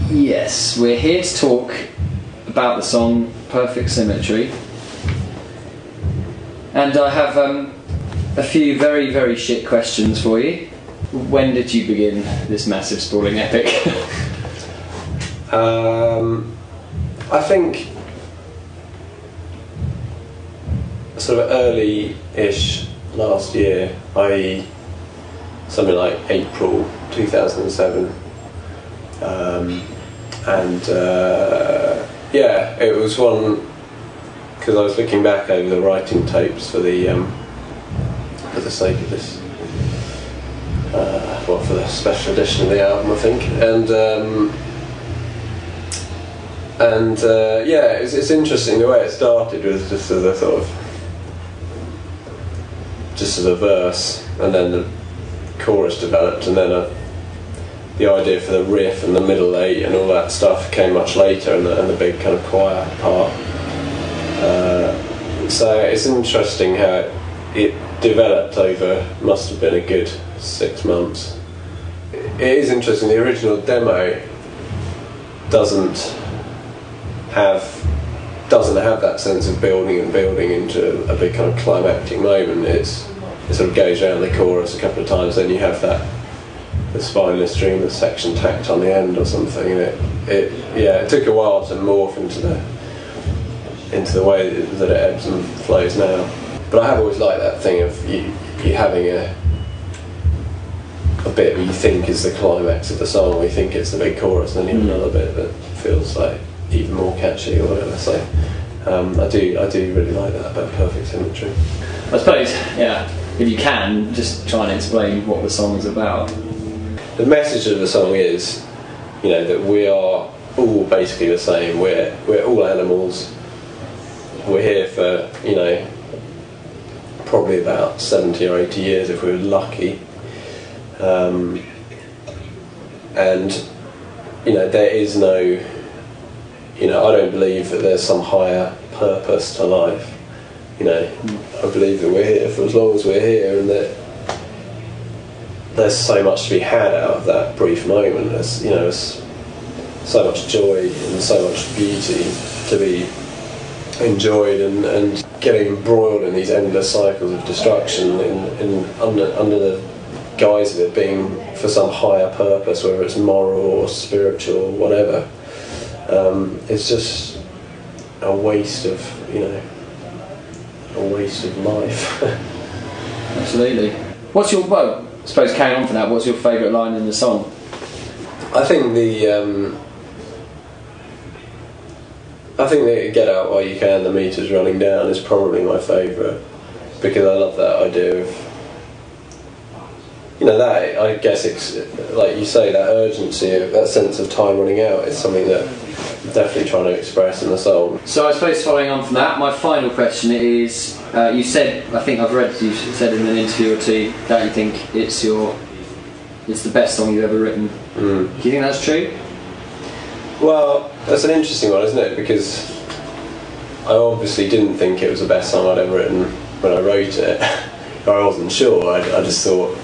Yes, we're here to talk about the song Perfect Symmetry, and I have a few very, very shit questions for you. When did you begin this massive sprawling epic? I think sort of early-ish last year, i.e. something like April 2007, yeah, it was one because I was looking back over the writing tapes for the sake of this, for the special edition of the album, I think, and yeah, it's interesting the way it started was just as a sort of verse, and then the chorus developed, and then the idea for the riff and the middle eight and all that stuff came much later, and the big kind of choir part. So it's interesting how it developed over, must have been a good 6 months. It is interesting, the original demo doesn't have that sense of building into a big kind of climactic moment. It sort of goes around the chorus a couple of times, then you have the spineless string, the section tacked on the end or something. It took a while to morph into the way that it ebbs and flows now. But I have always liked that thing of you having a bit that you think is the climax of the song, or you think it's the big chorus, and then you have another bit that feels like even more catchy or whatever. So I do really like that about Perfect Symmetry. I suppose, yeah, if you can, just try and explain what the song's about. The message of the song is, that we are all basically the same. We're all animals. We're here for, probably about 70 or 80 years if we were lucky. And there is no, I don't believe that there's some higher purpose to life. I believe that we're here for as long as we're here, and that there's so much to be had out of that brief moment. There's so much joy and so much beauty to be enjoyed, and getting embroiled in these endless cycles of destruction under the guise of it being for some higher purpose, whether it's moral or spiritual or whatever. It's just a waste of life. Absolutely. What's your, I suppose carrying on from that, what's your favourite line in the song? I think the "Get out while you can, the meter's running down" is probably my favourite, because I love that idea of, that, I guess it's, like you say, that urgency, that sense of time running out is something that I'm definitely trying to express in the song. So I suppose following on from that, my final question is, you said, I think I've read you said in an interview or two that you think it's the best song you've ever written. Do you think that's true? Well, that's an interesting one, isn't it? Because I obviously didn't think it was the best song I'd ever written when I wrote it. Or I wasn't sure. I just thought,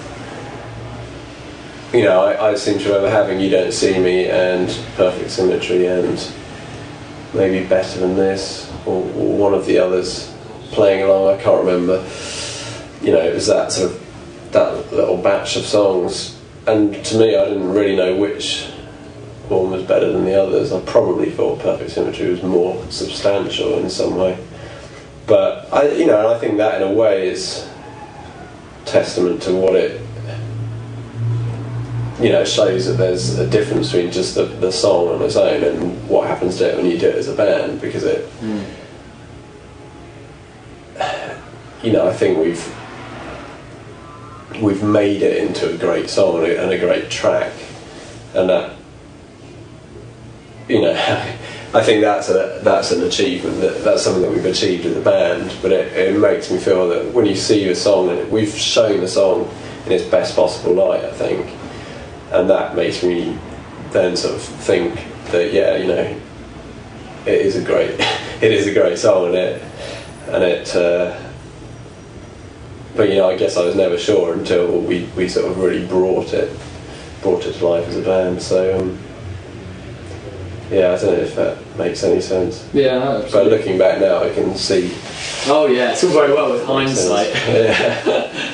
I seem to remember having "You Don't See Me" and "Perfect Symmetry" and maybe "Better Than This" or one of the others playing along. I can't remember. It was that sort of, that little batch of songs, and to me I didn't really know which one was better than the others. I probably thought "Perfect Symmetry" was more substantial in some way, but I think that in a way is testament to what it shows, that there's a difference between just the song on its own and what happens to it when you do it as a band, because it I think we've made it into a great song and a great track, and that I think that's an achievement, that's something that we've achieved as a band. But it makes me feel that when you see the song, and we've shown the song in its best possible light, I think, and that makes me then sort of think that it is a great song, but I guess I was never sure until we sort of really brought it to life as a band. So Yeah, I don't know if that makes any sense. Yeah, no, But looking back now, I can see. Oh yeah, it's all very well with hindsight. Yeah.